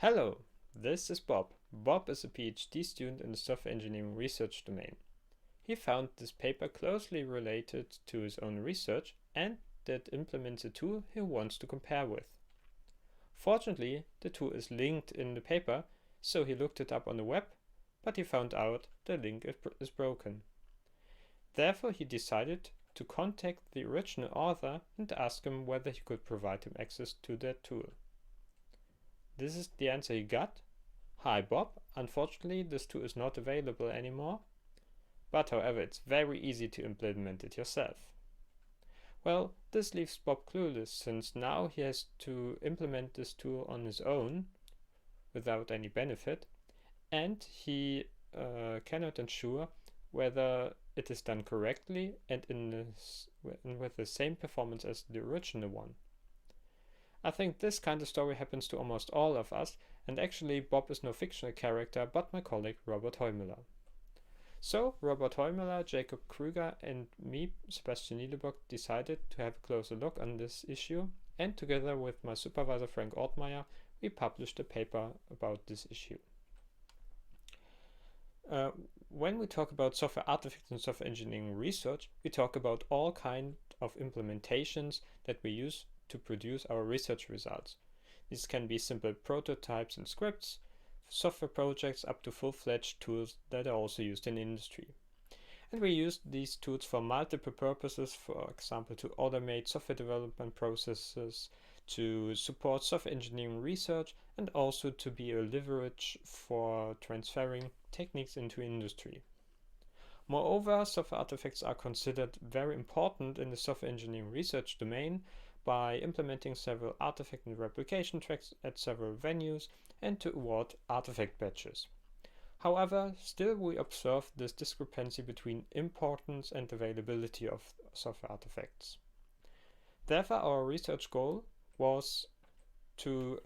Hello, this is Bob. Bob is a PhD student in the software engineering research domain. He found this paper closely related to his own research and that implements a tool he wants to compare with. Fortunately, the tool is linked in the paper, so he looked it up on the web, but he found out the link is broken. Therefore, he decided to contact the original author and ask him whether he could provide him access to that tool. This is the answer he got. Hi Bob, unfortunately this tool is not available anymore, but however it's very easy to implement it yourself. Well, this leaves Bob clueless since now he has to implement this tool on his own without any benefit, and he cannot ensure whether it is done correctly and with the same performance as the original one. I think this kind of story happens to almost all of us, and actually Bob is no fictional character but my colleague Robert Heumüller. So Robert Heumüller, Jacob Krüger and me, Sebastian Nielebock, decided to have a closer look on this issue, and together with my supervisor Frank Ortmeyer, we published a paper about this issue. When we talk about software artifacts and software engineering research, we talk about all kinds of implementations that we use to produce our research results. These can be simple prototypes and scripts, software projects up to full-fledged tools that are also used in industry. And we use these tools for multiple purposes, for example to automate software development processes, to support software engineering research, and also to be a leverage for transferring techniques into industry. Moreover, software artifacts are considered very important in the software engineering research domain by implementing several artifact and replication tracks at several venues and to award artifact badges. However, still we observe this discrepancy between importance and availability of software artifacts. Therefore, our research goal was to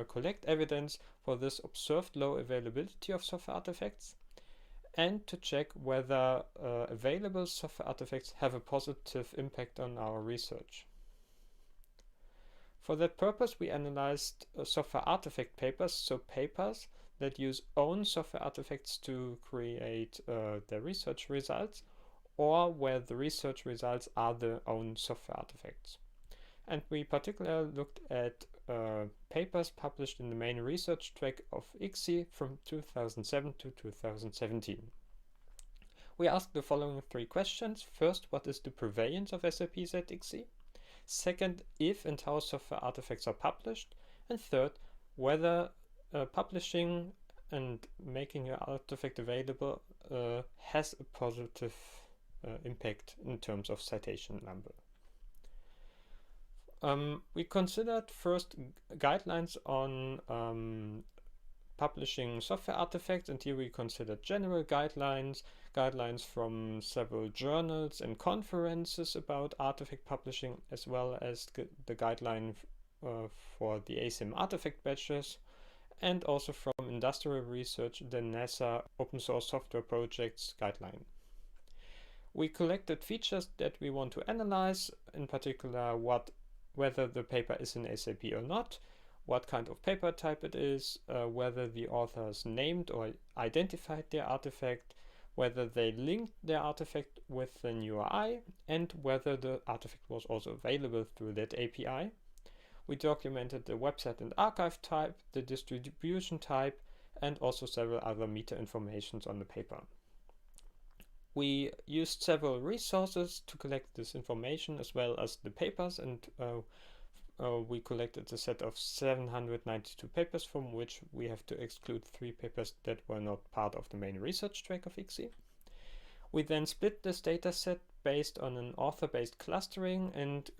collect evidence for this observed low availability of software artifacts and to check whether available software artifacts have a positive impact on our research. For that purpose, we analyzed software artifact papers, so papers that use own software artifacts to create their research results, or where the research results are their own software artifacts. And we particularly looked at papers published in the main research track of ICSE from 2007 to 2017. We asked the following three questions. First, what is the prevalence of SAPs at ICSE? Second, if and how software artifacts are published. And third, whether publishing and making an artifact available has a positive impact in terms of citation number. We considered first guidelines on publishing software artifacts, and here we considered general guidelines from several journals and conferences about artifact publishing, as well as the guideline for the ASIM artifact badges, and also from industrial research, the NASA Open Source Software Projects guideline. We collected features that we want to analyze, in particular whether the paper is in SAP or not, what kind of paper type it is, whether the authors named or identified their artifact, whether they linked their artifact with an URI, and whether the artifact was also available through that API. We documented the website and archive type, the distribution type, and also several other meta informations on the paper. We used several resources to collect this information as well as the papers, and we collected a set of 792 papers, from which we have to exclude 3 papers that were not part of the main research track of ICSE. We then split this dataset based on an author-based clustering and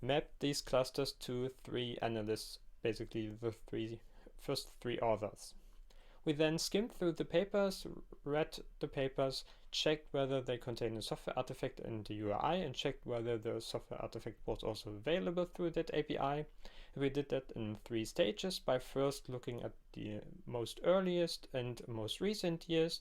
mapped these clusters to 3 analysts, basically the first three authors. We then skimmed through the papers, read the papers, checked whether they contain a software artifact and the URI, and checked whether the software artifact was also available through that API. We did that in 3 stages, by first looking at the most earliest and most recent years,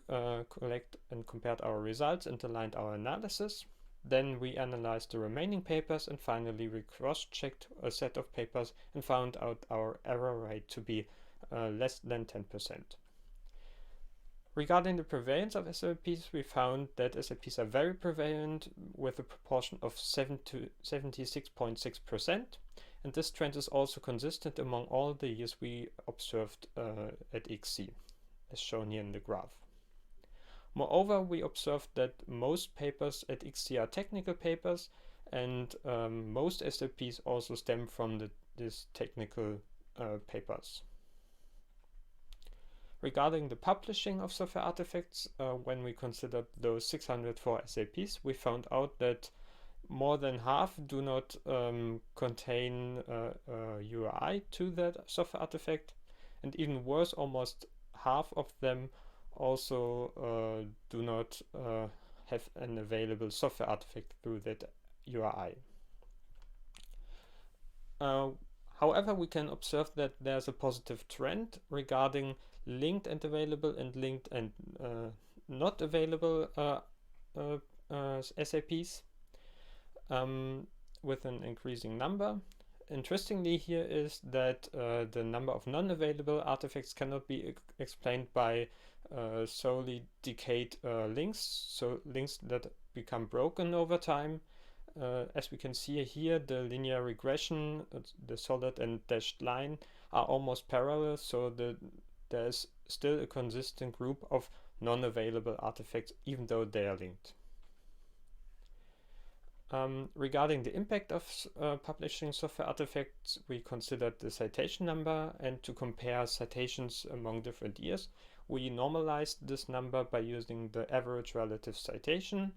collect and compared our results and aligned our analysis. Then we analyzed the remaining papers, and finally we cross-checked a set of papers and found out our error rate to be less than 10%. Regarding the prevalence of SAPs, we found that SAPs are very prevalent with a proportion of 76.6%, and this trend is also consistent among all the years we observed at ICSE, as shown here in the graph. Moreover, we observed that most papers at ICSE are technical papers, and most SAPs also stem from these technical papers. Regarding the publishing of software artifacts, when we considered those 604 SAPs, we found out that more than half do not contain a URI to that software artifact, and even worse, almost half of them also do not have an available software artifact through that URI. However, we can observe that there's a positive trend regarding linked and available and linked and not available SAPs with an increasing number. Interestingly here is that the number of non-available artifacts cannot be explained by solely decayed links, so links that become broken over time. As we can see here, the linear regression, the solid and dashed line are almost parallel, so there's still a consistent group of non-available artifacts, even though they are linked. Regarding the impact of publishing software artifacts, we considered the citation number, and to compare citations among different years, we normalized this number by using the average relative citation,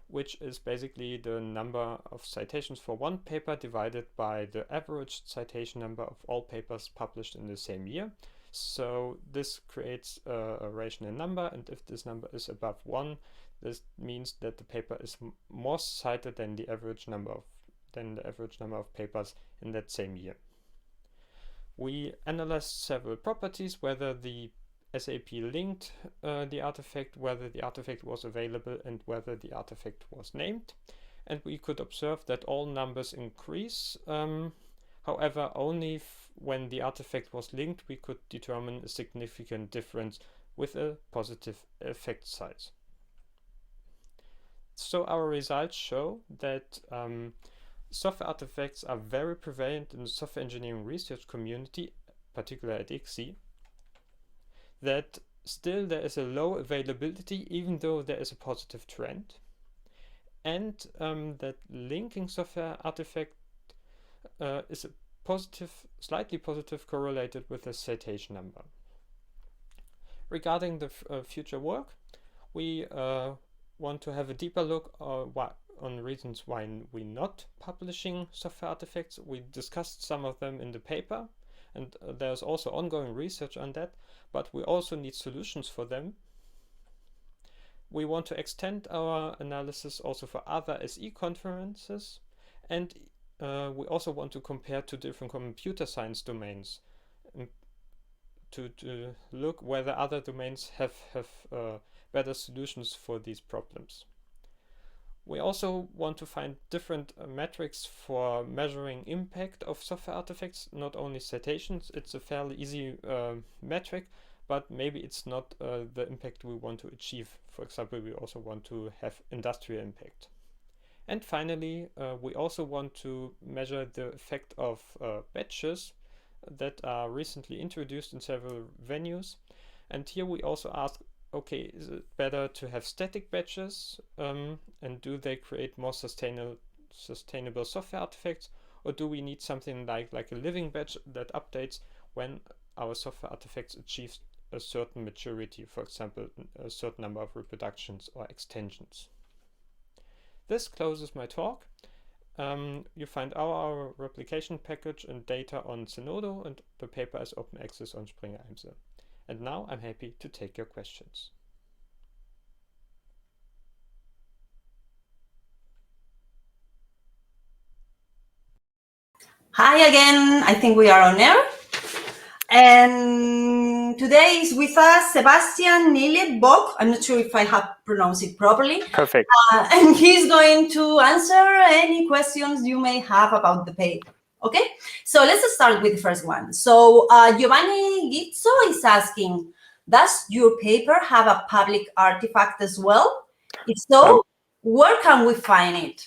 which is basically the number of citations for one paper divided by the average citation number of all papers published in the same year. So this creates a rational number, and if this number is above 1, this means that the paper is more cited than the average number of papers in that same year. We analyzed several properties, whether the SAP linked the artifact, whether the artifact was available, and whether the artifact was named. And we could observe that all numbers increase. However, only when the artifact was linked, we could determine a significant difference with a positive effect size. So our results show that software artifacts are very prevalent in the software engineering research community, particularly at ICSE, that still there is a low availability even though there is a positive trend, and that linking software artifact is a slightly positive correlated with the citation number. Regarding the future work, we want to have a deeper look on reasons why we're not publishing software artifacts. We discussed some of them in the paper, and there's also ongoing research on that, but we also need solutions for them. We want to extend our analysis also for other SE conferences, and we also want to compare to different computer science domains to look whether other domains have better solutions for these problems. We also want to find different metrics for measuring impact of software artifacts, not only citations. It's a fairly easy metric, but maybe it's not the impact we want to achieve. For example, we also want to have industrial impact. And finally, we also want to measure the effect of batches that are recently introduced in several venues. And here we also ask, okay, is it better to have static batches, and do they create more sustainable software artifacts, or do we need something like a living batch that updates when our software artifacts achieve a certain maturity, for example, a certain number of reproductions or extensions? This closes my talk. You find our replication package and data on Zenodo, and the paper is open access on Springer Eimse. And now I'm happy to take your questions. Hi again, I think we are on air. And today is with us Sebastian Nillet-Bock. I'm not sure if I have pronounced it properly. Perfect. And he's going to answer any questions you may have about the paper. Okay, so let's start with the first one. So Giovanni Gizzo is asking, does your paper have a public artifact as well? If so, where can we find it?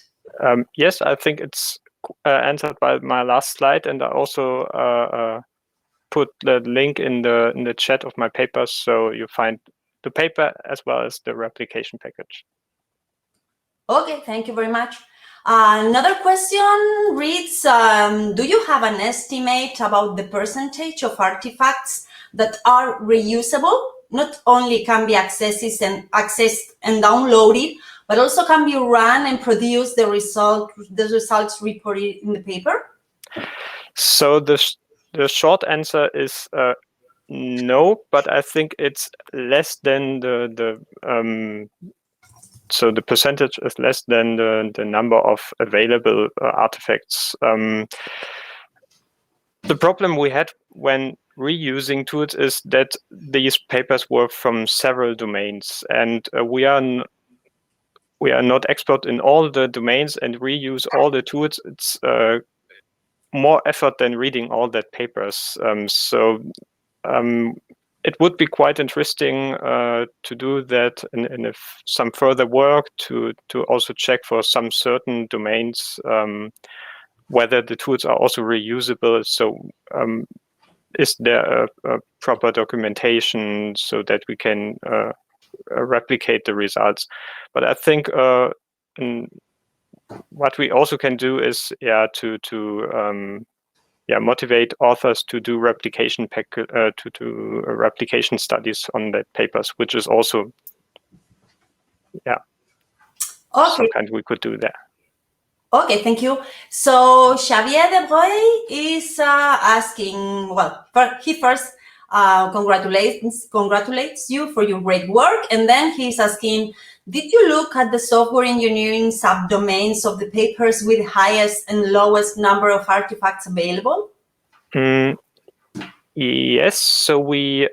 Yes, I think it's answered by my last slide, and I also put the link in the chat of my papers, so you find the paper as well as the replication package. Okay, thank you very much. Another question reads, do you have an estimate about the percentage of artifacts that are reusable? Not only can be accessed and downloaded, but also can be run and produce the results reported in the paper? So the short answer is no, but I think it's less than so the percentage is less than the number of available artifacts. The problem we had when reusing tools is that these papers were from several domains, and we are not expert in all the domains, and reuse all the tools. It's more effort than reading all that papers. It would be quite interesting to do that in some further work to also check for some certain domains whether the tools are also reusable. So is there a proper documentation so that we can replicate the results? But I think what we also can do is motivate authors to do replication replication studies on their papers, which is also some kind we could do there. Okay, thank you. So Xavier Debreuil is asking, well, he first congratulates you for your great work, and then he's asking, did you look at the software engineering subdomains of the papers with highest and lowest number of artifacts available? Yes, so we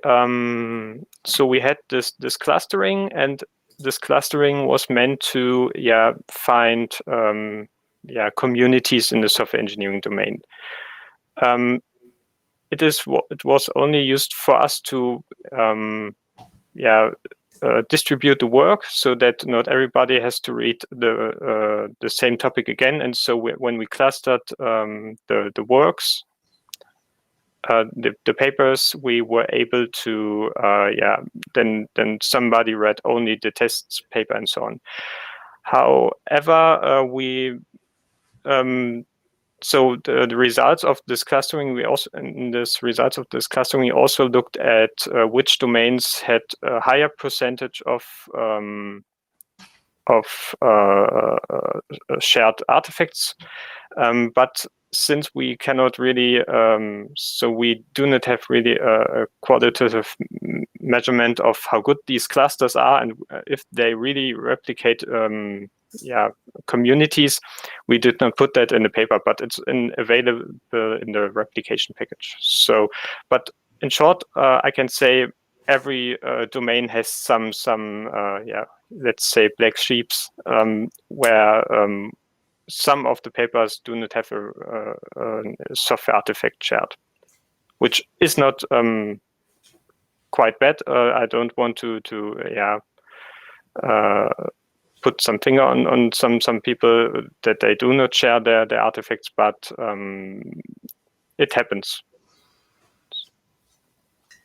had this clustering, and this clustering was meant to find communities in the software engineering domain. It was only used for us to distribute the work so that not everybody has to read the same topic again. And so when we clustered the works, the papers, we were able to then somebody read only the tests paper and so on. However, so the results of this clustering, we also looked at which domains had a higher percentage of shared artifacts, but since we cannot really, so we do not have really a qualitative measurement of how good these clusters are and if they really replicate communities, we did not put that in the paper, but it's available in the replication package. So, but in short, I can say every domain has some let's say black sheeps where some of the papers do not have a software artifact shared, which is not quite bad. I don't want to put some finger on some people that they do not share their artifacts, but it happens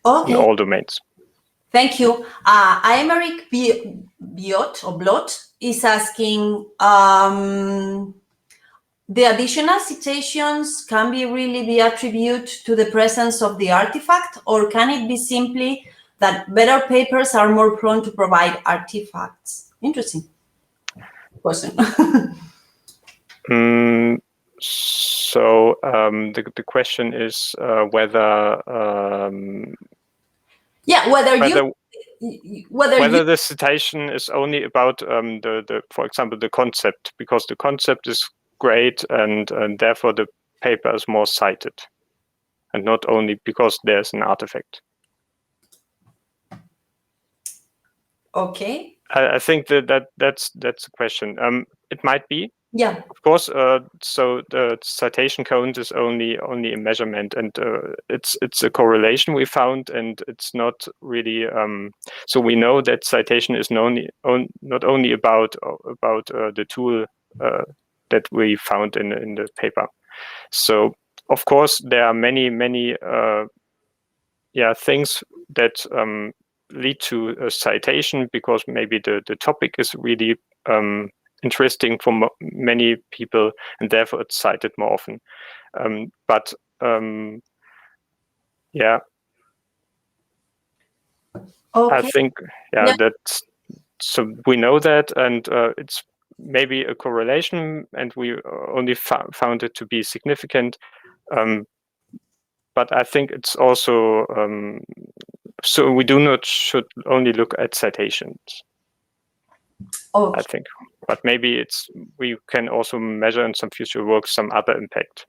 in all domains. Thank you. Aymeric Blot is asking, the additional citations can really be attributed to the presence of the artifact, or can it be simply that better papers are more prone to provide artifacts? Interesting question. So the question is whether whether the citation is only about for example, the concept, because the concept is great and therefore the paper is more cited. and not only because there's an artifact. Okay. I think that's a question. It might be. Yeah. Of course. So the citation count is only a measurement, and it's a correlation we found, and it's not really. So we know that citation is not only about the tool that we found in the paper. So of course there are many things that lead to a citation, because maybe the topic is really interesting for many people, and therefore it's cited more often. Yeah. Okay. I think that's, so we know that, and it's maybe a correlation, and we only found it to be significant. But I think it's also so we should only look at citations. Okay. I think, but maybe we can also measure in some future work some other impact.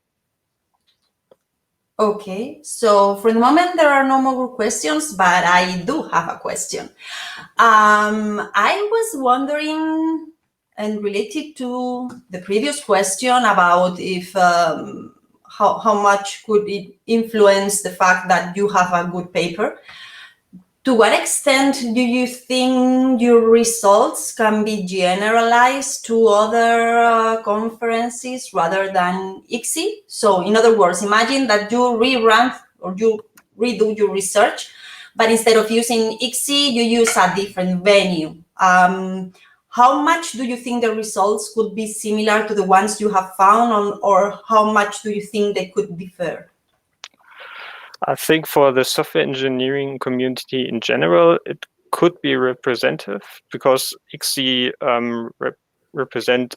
Okay, so for the moment there are no more questions, but I do have a question. I was wondering, and related to the previous question about if how much could it influence the fact that you have a good paper. To what extent do you think your results can be generalized to other conferences rather than ICSE? So in other words, imagine that you rerun or you redo your research, but instead of using ICSE, you use a different venue. How much do you think the results could be similar to the ones you have found, or how much do you think they could differ? I think for the software engineering community in general, it could be representative, because ICSE represent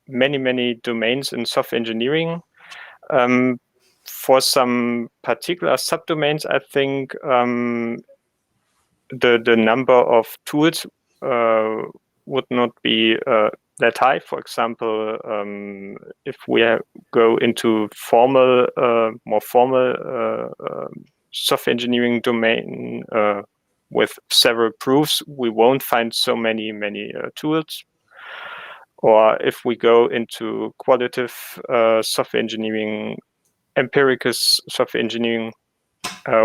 many domains in software engineering. For some particular subdomains, I think the number of tools would not be that high. For example, if we go into more formal software engineering domain with several proofs, we won't find so many tools. Or if we go into qualitative software engineering, empirical software engineering,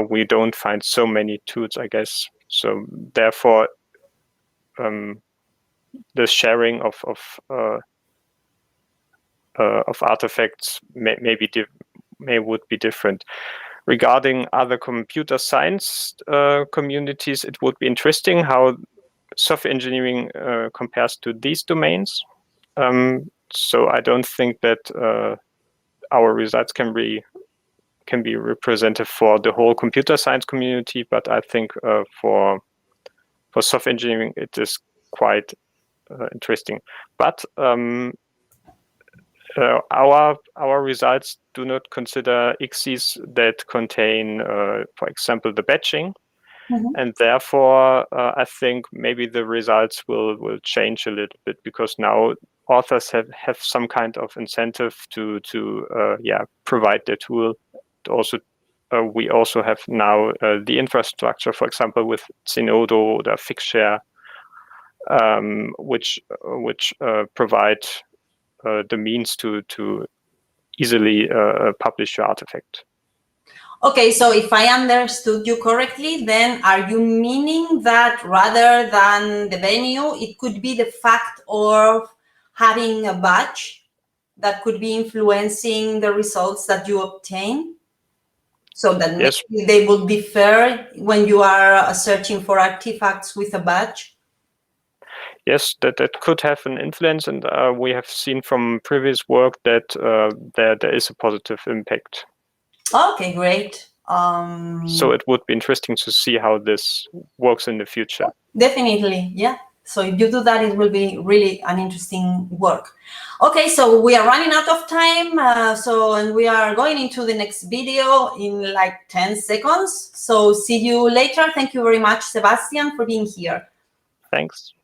we don't find so many tools, I guess. So therefore, the sharing of artifacts would be different. Regarding other computer science communities, it would be interesting how software engineering compares to these domains. So I don't think that our results can be representative for the whole computer science community, but I think for software engineering it is quite interesting. But our results do not consider ICSEs that contain, for example, the batching. Mm-hmm. And therefore, I think maybe the results will change a little bit, because now authors have some kind of incentive to provide their tool. Also, we also have now the infrastructure, for example, with Zenodo or Figshare, which provide the means to easily publish your artifact. Okay, so if I understood you correctly, then are you meaning that rather than the venue, it could be the fact of having a batch that could be influencing the results that you obtain? So that yes, maybe they would differ when you are searching for artifacts with a batch? Yes, that could have an influence, and we have seen from previous work that there is a positive impact. Okay, great. So it would be interesting to see how this works in the future. Definitely, yeah. So if you do that, it will be really an interesting work. Okay, so we are running out of time. And we are going into the next video in like 10 seconds. So see you later. Thank you very much, Sebastian, for being here. Thanks.